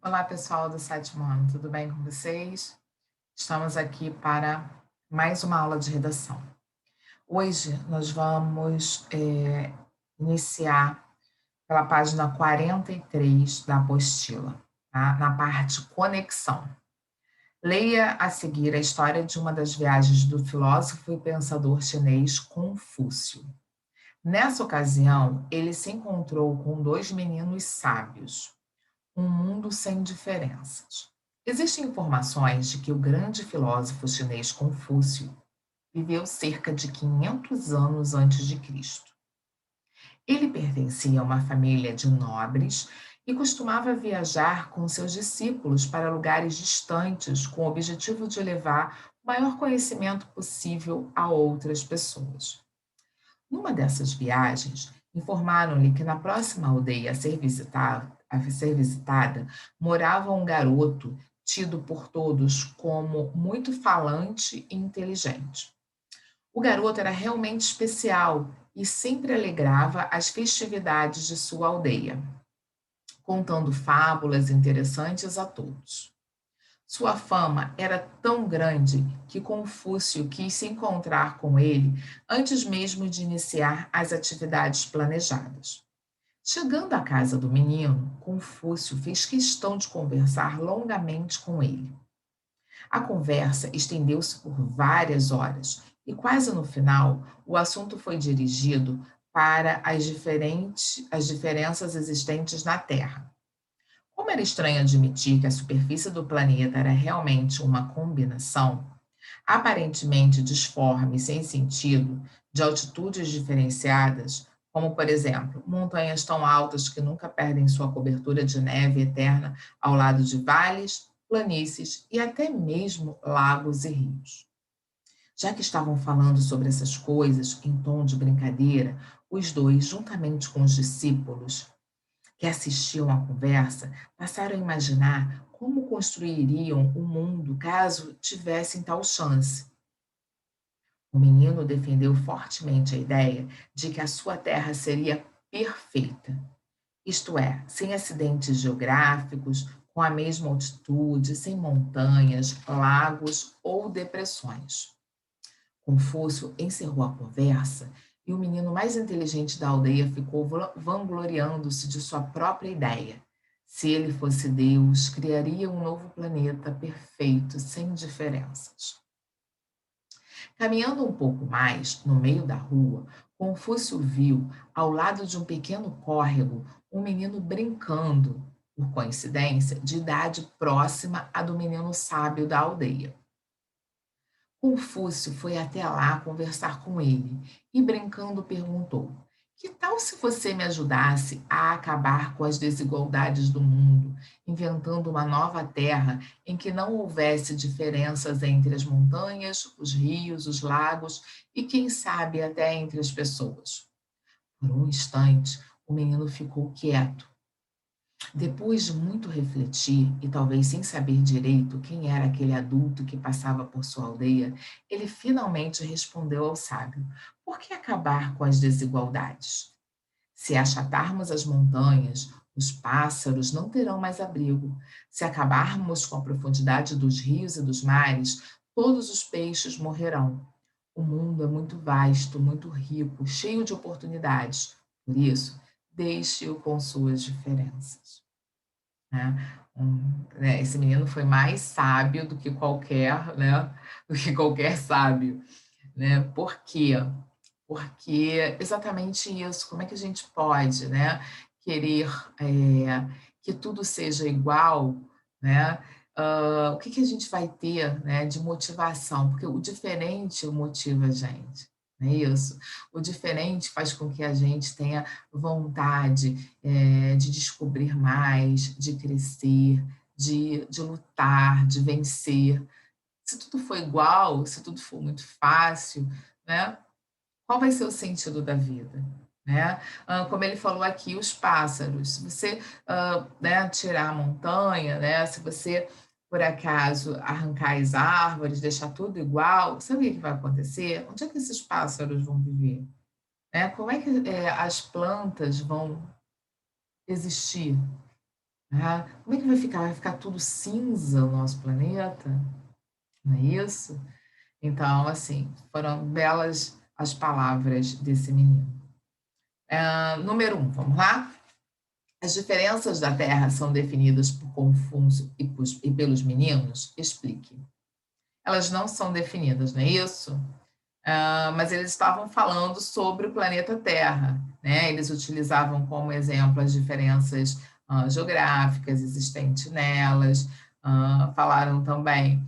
Olá, pessoal do Sétimo Ano, tudo bem com vocês? Estamos aqui para mais uma aula de redação. Hoje nós vamos iniciar pela página 43 da apostila, tá? Na parte conexão. Leia a seguir a história de uma das viagens do filósofo e pensador chinês Confúcio. Nessa ocasião, ele se encontrou com dois meninos sábios. Um mundo sem diferenças. Existem informações de que o grande filósofo chinês Confúcio viveu cerca de 500 anos antes de Cristo. Ele pertencia a uma família de nobres e costumava viajar com seus discípulos para lugares distantes com o objetivo de levar o maior conhecimento possível a outras pessoas. Numa dessas viagens, informaram-lhe que na próxima aldeia a ser visitada morava um garoto tido por todos como muito falante e inteligente. O garoto era realmente especial e sempre alegrava as festividades de sua aldeia, contando fábulas interessantes a todos. Sua fama era tão grande que Confúcio quis se encontrar com ele antes mesmo de iniciar as atividades planejadas. Chegando à casa do menino, Confúcio fez questão de conversar longamente com ele. A conversa estendeu-se por várias horas e, quase no final, o assunto foi dirigido para as diferenças existentes na Terra. Como era estranho admitir que a superfície do planeta era realmente uma combinação, aparentemente disforme e sem sentido, de altitudes diferenciadas, como, por exemplo, montanhas tão altas que nunca perdem sua cobertura de neve eterna ao lado de vales, planícies e até mesmo lagos e rios. Já que estavam falando sobre essas coisas em tom de brincadeira, os dois, juntamente com os discípulos, que assistiam à conversa passaram a imaginar como construiriam o mundo caso tivessem tal chance. O menino defendeu fortemente a ideia de que a sua terra seria perfeita, isto é, sem acidentes geográficos, com a mesma altitude, sem montanhas, lagos ou depressões. Confúcio encerrou a conversa e o menino mais inteligente da aldeia ficou vangloriando-se de sua própria ideia. Se ele fosse Deus, criaria um novo planeta perfeito, sem diferenças. Caminhando um pouco mais, no meio da rua, Confúcio viu, ao lado de um pequeno córrego, um menino brincando, por coincidência, de idade próxima à do menino sábio da aldeia. Confúcio foi até lá conversar com ele e, brincando, perguntou: Que tal se você me ajudasse a acabar com as desigualdades do mundo, inventando uma nova terra em que não houvesse diferenças entre as montanhas, os rios, os lagos e, quem sabe, até entre as pessoas? Por um instante, o menino ficou quieto. Depois de muito refletir, e talvez sem saber direito quem era aquele adulto que passava por sua aldeia, ele finalmente respondeu ao sábio: Por que acabar com as desigualdades? Se achatarmos as montanhas, os pássaros não terão mais abrigo. Se acabarmos com a profundidade dos rios e dos mares, todos os peixes morrerão. O mundo é muito vasto, muito rico, cheio de oportunidades. Por isso, deixe-o com suas diferenças. Né? Esse menino foi mais sábio do que qualquer, né, do que qualquer sábio, né? Por quê? Porque exatamente isso. Como é que a gente pode, né, querer que tudo seja igual, né? O que que a gente vai ter, né, de motivação? Porque o diferente motiva a gente, não é isso? O diferente faz com que a gente tenha vontade, de descobrir mais, de crescer, de lutar, de vencer. Se tudo for igual, se tudo for muito fácil, né? Qual vai ser o sentido da vida? Né? Como ele falou aqui, os pássaros. Se você né, tirar a montanha, né, se você, por acaso, arrancar as árvores, deixar tudo igual, sabe o que vai acontecer? Onde é que esses pássaros vão viver? Né? Como é que as plantas vão existir? Ah, como é que vai ficar? Vai ficar tudo cinza o nosso planeta? Não é isso? Então, assim, foram belas as palavras desse menino. Número 1, vamos lá? As diferenças da Terra são definidas por Confúcio e pelos meninos? Explique. Elas não são definidas, não é isso? Mas eles estavam falando sobre o planeta Terra, né? Eles utilizavam como exemplo as diferenças geográficas existentes nelas, falaram também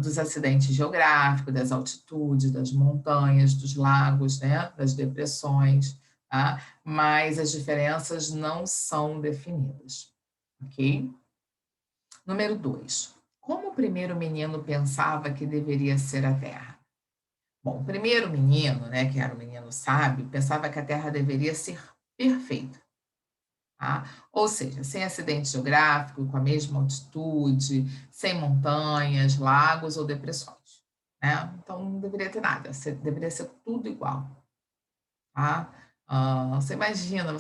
dos acidentes geográficos, das altitudes, das montanhas, dos lagos, né? Das depressões, tá? Mas as diferenças não são definidas, ok? Número 2. Como o primeiro menino pensava que deveria ser a Terra? Bom, o primeiro menino, né, que era o menino sábio, pensava que a Terra deveria ser perfeita, tá? Ou seja, sem acidente geográfico, com a mesma altitude, sem montanhas, lagos ou depressões, né? Então não deveria ter nada, deveria ser tudo igual, tá? Você imagina,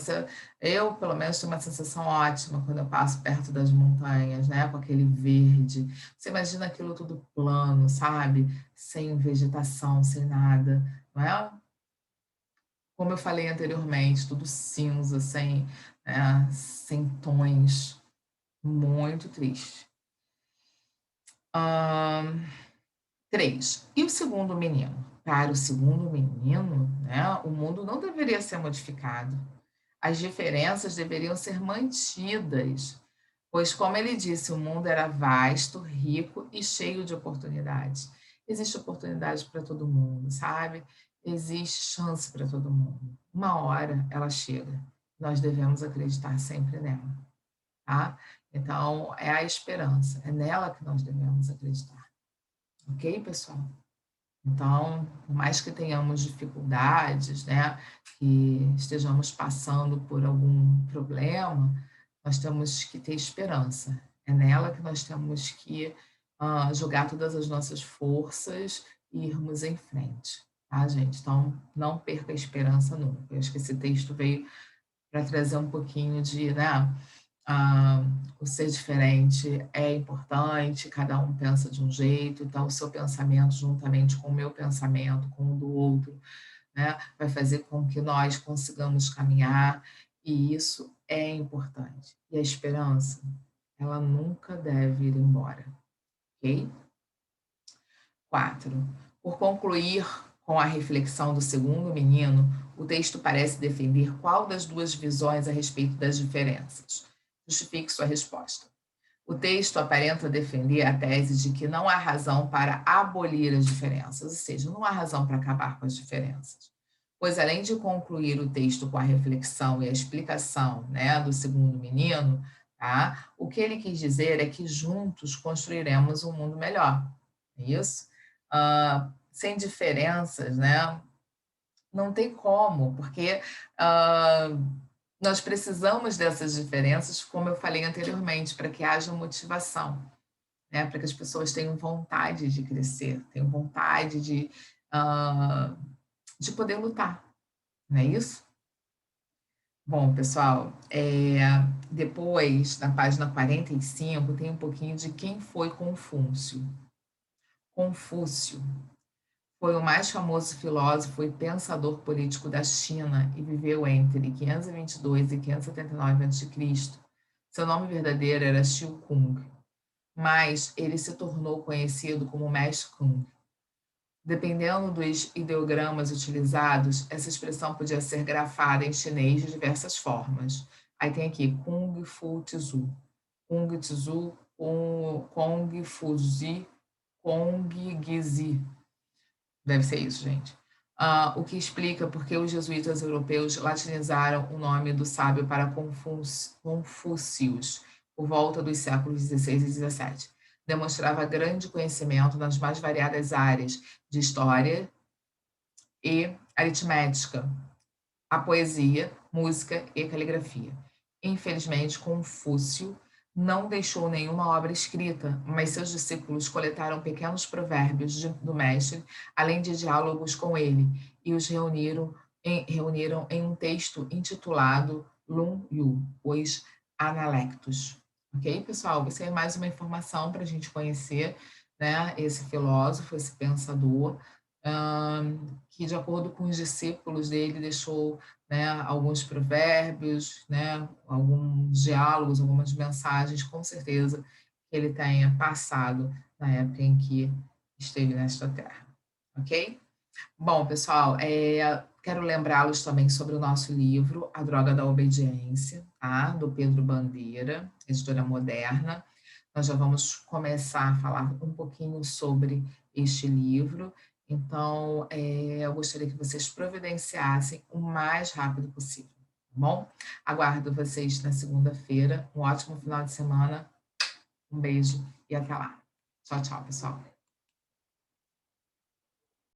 eu pelo menos tenho uma sensação ótima quando eu passo perto das montanhas, né, com aquele verde. Você imagina aquilo tudo plano, sabe? Sem vegetação, sem nada, não é? Como eu falei anteriormente, tudo cinza, sem tons, muito triste. 3. E o segundo menino? Para o segundo menino, né, o mundo não deveria ser modificado. As diferenças deveriam ser mantidas, pois, como ele disse, o mundo era vasto, rico e cheio de oportunidades. Existe oportunidade para todo mundo, sabe? Existe chance para todo mundo. Uma hora ela chega. Nós devemos acreditar sempre nela, tá? Então, é a esperança, é nela que nós devemos acreditar. Ok, pessoal? Então, por mais que tenhamos dificuldades, né, que estejamos passando por algum problema, nós temos que ter esperança. É nela que nós temos que jogar todas as nossas forças e irmos em frente, tá, gente? Então, não perca a esperança nunca. Eu acho que esse texto veio para trazer um pouquinho de, né, ah, o ser diferente é importante, cada um pensa de um jeito, então o seu pensamento, juntamente com o meu pensamento, com o do outro, né, vai fazer com que nós consigamos caminhar, e isso é importante. E a esperança, ela nunca deve ir embora, ok? 4. Por concluir com a reflexão do segundo menino, o texto parece defender qual das duas visões a respeito das diferenças. Justifique sua resposta. O texto aparenta defender a tese de que não há razão para abolir as diferenças, ou seja, não há razão para acabar com as diferenças. Pois, além de concluir o texto com a reflexão e a explicação, né, do segundo menino, tá, o que ele quis dizer é que juntos construiremos um mundo melhor. É isso? Sem diferenças, né? Não tem como, porque nós precisamos dessas diferenças, como eu falei anteriormente, para que haja motivação, né? Para que as pessoas tenham vontade de crescer, tenham vontade de poder lutar, não é isso? Bom, pessoal, depois, na página 45, tem um pouquinho de quem foi Confúcio. Confúcio foi o mais famoso filósofo e pensador político da China e viveu entre 522 e 579 a.C. Seu nome verdadeiro era Xiu Kung, mas ele se tornou conhecido como Mestre Kung. Dependendo dos ideogramas utilizados, essa expressão podia ser grafada em chinês de diversas formas. Aí tem aqui Kung Fu Tzu, Kung Tzu, Kong Fuzi, Kong Gizi. Deve ser isso, gente. O que explica porque os jesuítas europeus latinizaram o nome do sábio para Confúcius, por volta dos séculos XVI e XVII. Demonstrava grande conhecimento nas mais variadas áreas de história e aritmética, a poesia, música e caligrafia. Infelizmente, Confúcio não deixou nenhuma obra escrita, mas seus discípulos coletaram pequenos provérbios do mestre, além de diálogos com ele, e os reuniram em um texto intitulado Lun Yu, os Analectus. Ok, pessoal? Isso é mais uma informação para a gente conhecer, né, esse filósofo, esse pensador, que, de acordo com os discípulos dele, deixou, né, alguns provérbios, né, alguns diálogos, algumas mensagens, com certeza, que ele tenha passado na época em que esteve nesta terra. Ok? Bom, pessoal, quero lembrá-los também sobre o nosso livro, A Droga da Obediência, tá? Do Pedro Bandeira, editora Moderna. Nós já vamos começar a falar um pouquinho sobre este livro, então eu gostaria que vocês providenciassem o mais rápido possível, tá bom? Aguardo vocês na segunda-feira. Um ótimo final de semana. Um beijo e até lá. Tchau, tchau, pessoal.